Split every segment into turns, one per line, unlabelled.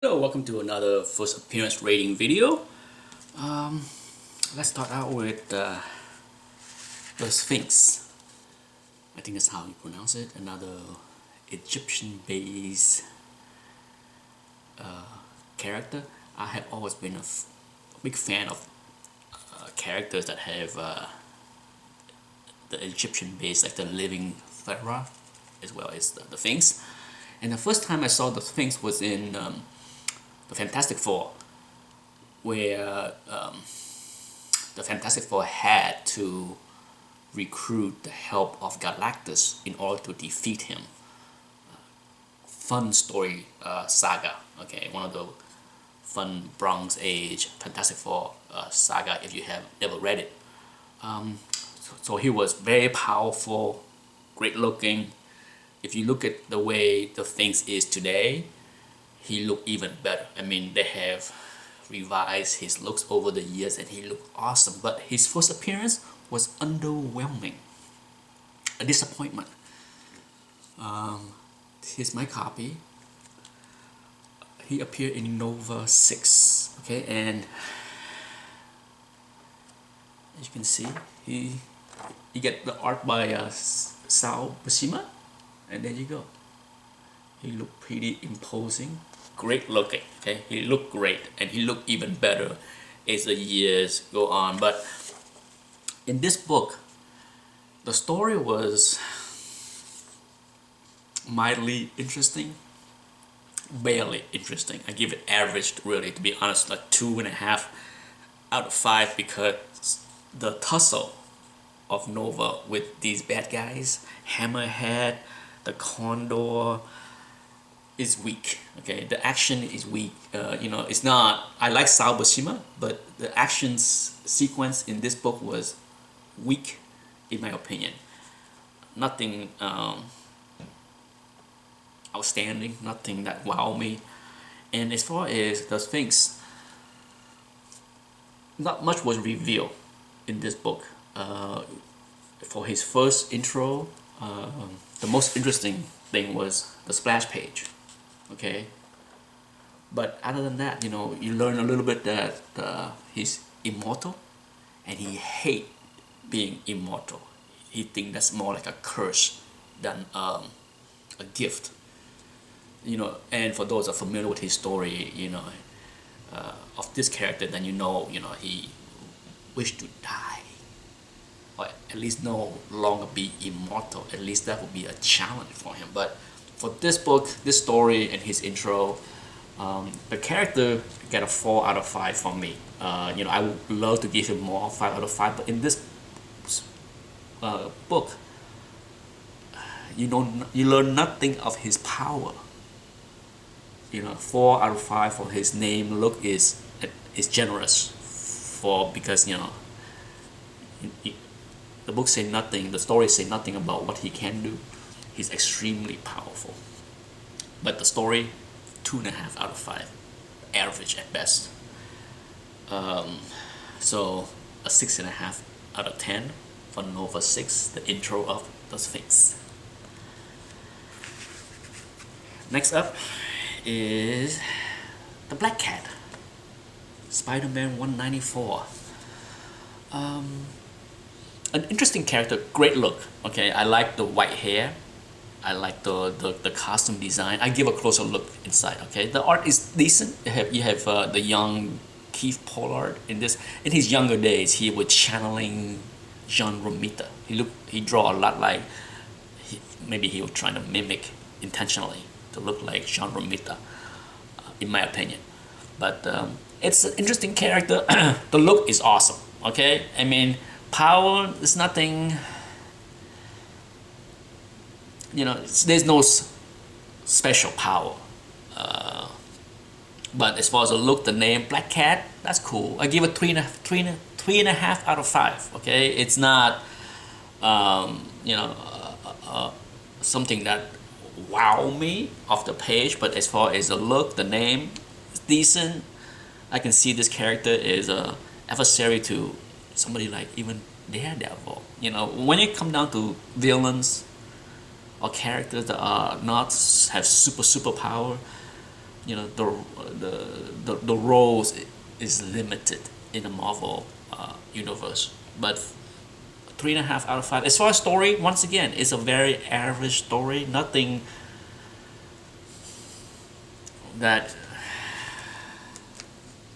Hello, welcome to another first appearance rating video. Um, let's start out with the Sphinx. I think that's how you pronounce it. Another Egyptian-based character. I have always been a big fan of characters that have the Egyptian base, like the living pharaoh, as well as the Sphinx. And the first time I saw the Sphinx was in the Fantastic Four, where the Fantastic Four had to recruit the help of Galactus in order to defeat him. Fun story saga, okay, one of the fun Bronze Age Fantastic Four saga if you have never read it. So he was very powerful, great looking. If you look at the way the Sphinx is today, he looked even better. I mean, they have revised his looks over the years and he looked awesome, but his first appearance was underwhelming, a disappointment. Here's my copy. He appeared in Nova 6, okay, and as you can see, you get the art by Sao Buscema, and there you go. He looked pretty imposing, great looking, okay? He looked great, and he looked even better as the years go on. But in this book, the story was mildly interesting, barely interesting. I give it average, really, to be honest, like 2.5 out of 5, because the tussle of Nova with these bad guys, Hammerhead, the Condor, is weak. Okay, the action is weak. It's not. I like Sao Buscema, but the action sequence in this book was weak, in my opinion. Nothing outstanding. Nothing that wowed me. And as far as the Sphinx, not much was revealed in this book. For his first intro, the most interesting thing was the splash page. Okay, but other than that, you learn a little bit that he's immortal, and he hate being immortal. He think that's more like a curse than a gift. And for those who are familiar with his story, of this character, then he wished to die, or at least no longer be immortal. At least that would be a challenge for him. But for this book, this story, and his intro, the character get a 4 out of 5 from me. I would love to give him more, 5 out of 5, but in this book, you learn nothing of his power. 4 out of 5 for his name look is generous, because the book say nothing, the story say nothing about what he can do. He's extremely powerful, but the story, 2.5 out of 5, average at best. So a 6.5 out of 10 for Nova 6, the intro of the Sphinx. Next up is the Black Cat, Spider-Man 194. An interesting character, great look. Okay, I like the white hair. I like the costume design. I give a closer look inside. Okay, the art is decent. You have the young Keith Pollard in this. In his younger days, he was channeling John Romita. He draw a lot like maybe he was trying to mimic intentionally to look like John Romita, in my opinion. But it's an interesting character. The look is awesome. Okay, I mean, power is nothing. There's no special power. But as far as the look, the name, Black Cat, that's cool. I give it 3.5 out of 5. Okay, it's not something that wow me off the page, but as far as the look, the name, it's decent. I can see this character is a adversary to somebody like even Daredevil. When it comes down to villains or characters that are not have super power, you know, the roles is limited in the Marvel universe. But 3.5 out of 5. As far as story, once again, it's a very average story. Nothing that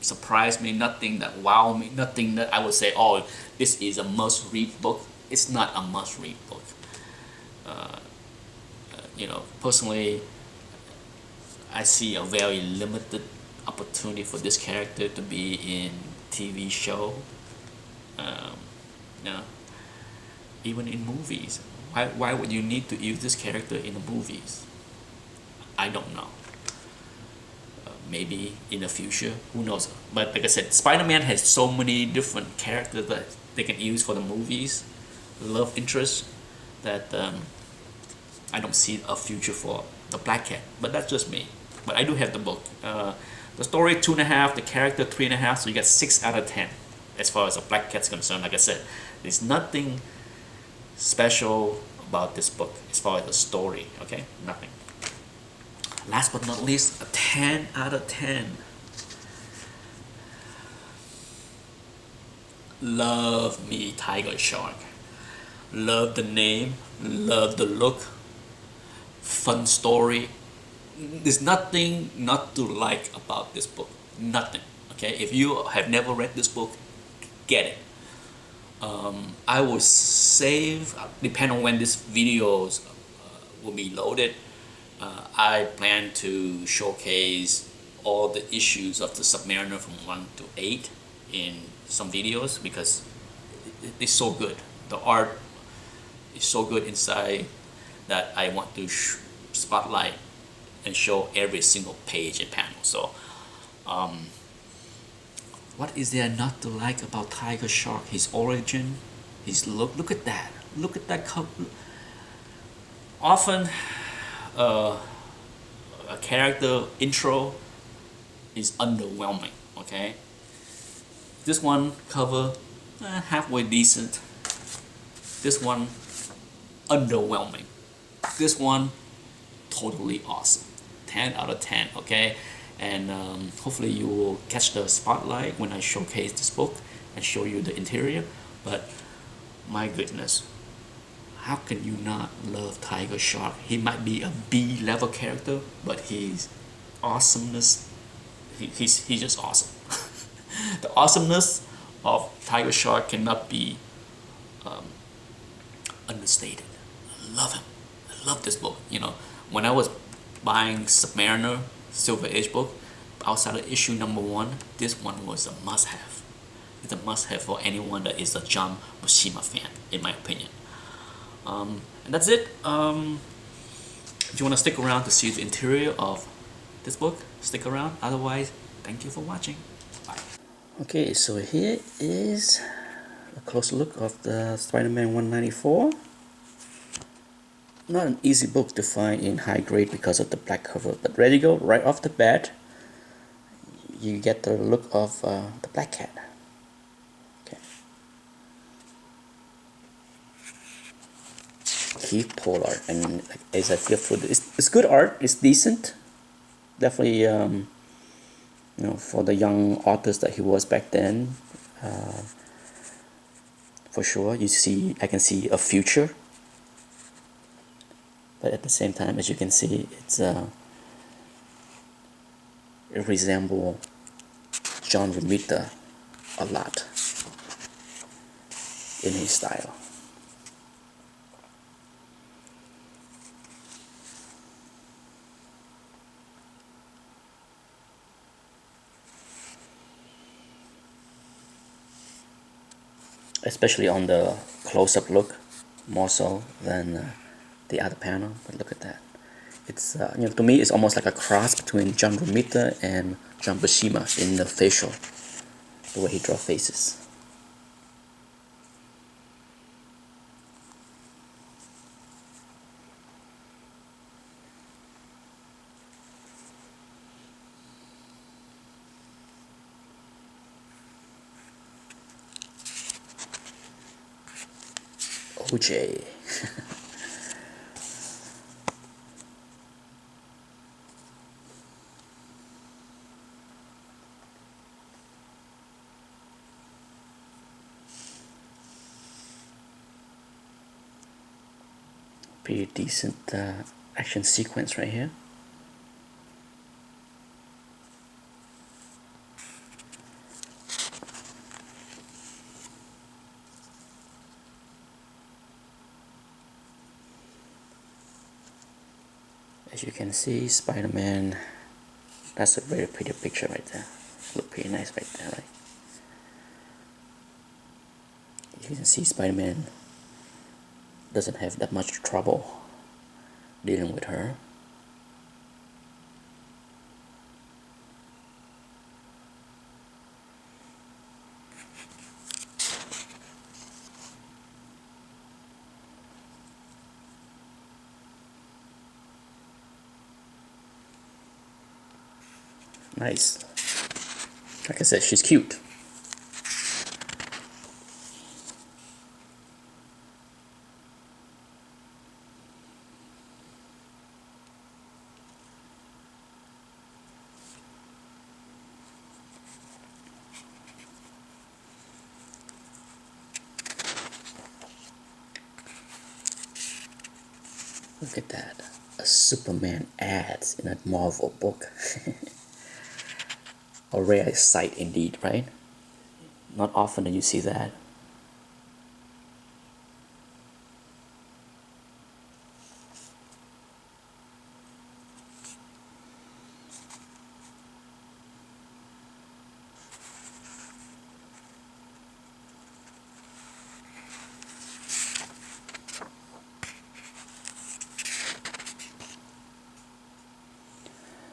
surprised me, nothing that wowed me, nothing that I would say, oh, this is a must-read book. It's not a must-read book. You know, personally, I see a very limited opportunity for this character to be in TV show. Um, you know, even in movies. Why would you need to use this character in the movies? I don't know. Maybe in the future, who knows? But like I said, Spider-Man has so many different characters that they can use for the movies, love interest, that I don't see a future for the Black Cat. But that's just me. But I do have the book. The story 2.5, the character 3.5, so you got 6 out of 10 as far as the Black Cat's concerned. Like I said, there's nothing special about this book as far as the story. Okay, nothing. Last but not least, a 10 out of 10. Love me Tiger Shark. Love the name, love the look, fun story. There's nothing not to like about this book. Nothing. Okay, if you have never read this book, get it. I will save, depending on when this videos will be loaded. I plan to showcase all the issues of the Submariner from 1 to 8 in some videos, because it's so good. The art is so good inside that I want to spotlight and show every single page and panel. So what is there not to like about Tiger Shark? His origin, his look. Look at that. Look at that cover. Often a character intro is underwhelming. Okay, this one cover halfway decent. This one underwhelming. This one totally awesome. 10 out of 10. Okay, and hopefully you will catch the spotlight when I showcase this book and show you the interior. But my goodness, how can you not love Tiger Shark? He might be a B level character, but his awesomeness, he's just awesome. The awesomeness of Tiger Shark cannot be understated. I love him. I love this book. You know, when I was buying Submariner Silver Age book, outside of issue number 1, this one was a must-have. It's a must-have for anyone that is a John Buscema fan, in my opinion. And that's it. If you want to stick around to see the interior of this book, stick around. Otherwise, thank you for watching. Bye. Okay, so here is a close look of the Spider-Man 194. Not an easy book to find in high grade because of the black cover, but ready to go right off the bat. You get the look of the Black Cat. Okay. Keith Pollard, and as I feel through this, it's good art. It's decent. Definitely, you know, for the young authors that he was back then. For sure, I can see a future. But at the same time, as you can see, it resembles John Romita a lot in his style. Especially on the close-up look, more so than the other panel. But look at that. It's you know, to me, it's almost like a cross between John Romita and John Buscema in the facial, the way he draws faces. OJ. Pretty decent action sequence right here. As you can see, Spider-Man, that's a very pretty picture right there. Look pretty nice right there, right? You can see Spider-Man doesn't have that much trouble dealing with her. Nice. Like I said, she's cute. Look at that. A Superman ads in a Marvel book. A rare sight indeed, right? Not often do you see that.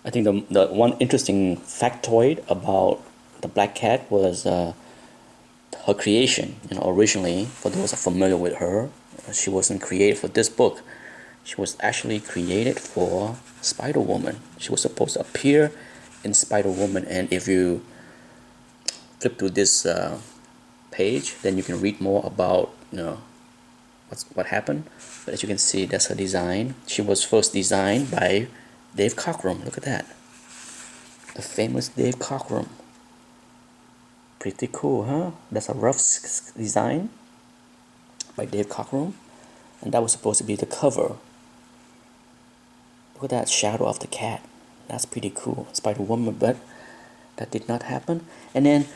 I think the one interesting factoid about the Black Cat was her creation. Originally, for those familiar with her, she wasn't created for this book. She was actually created for Spider-Woman. She was supposed to appear in Spider-Woman, and if you flip through this page, then you can read more about what happened. But as you can see, that's her design. She was first designed by Dave Cockrum. Look at that, the famous Dave Cockrum. Pretty cool, huh? That's a rough design by Dave Cockrum, and that was supposed to be the cover. Look at that shadow of the cat. That's pretty cool. Spider-Woman, but that did not happen. And then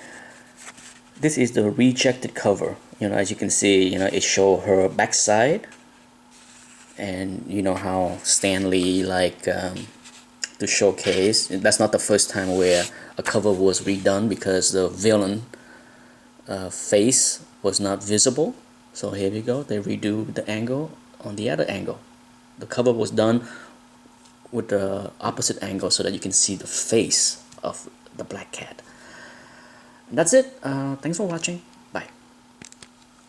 this is the rejected cover. As you can see, it show her backside, and you know how Stan Lee to showcase. That's not the first time where a cover was redone because the villain face was not visible. So here we go. They redo the angle on the other angle. The cover was done with the opposite angle so that you can see the face of the Black Cat. And that's it. Thanks for watching.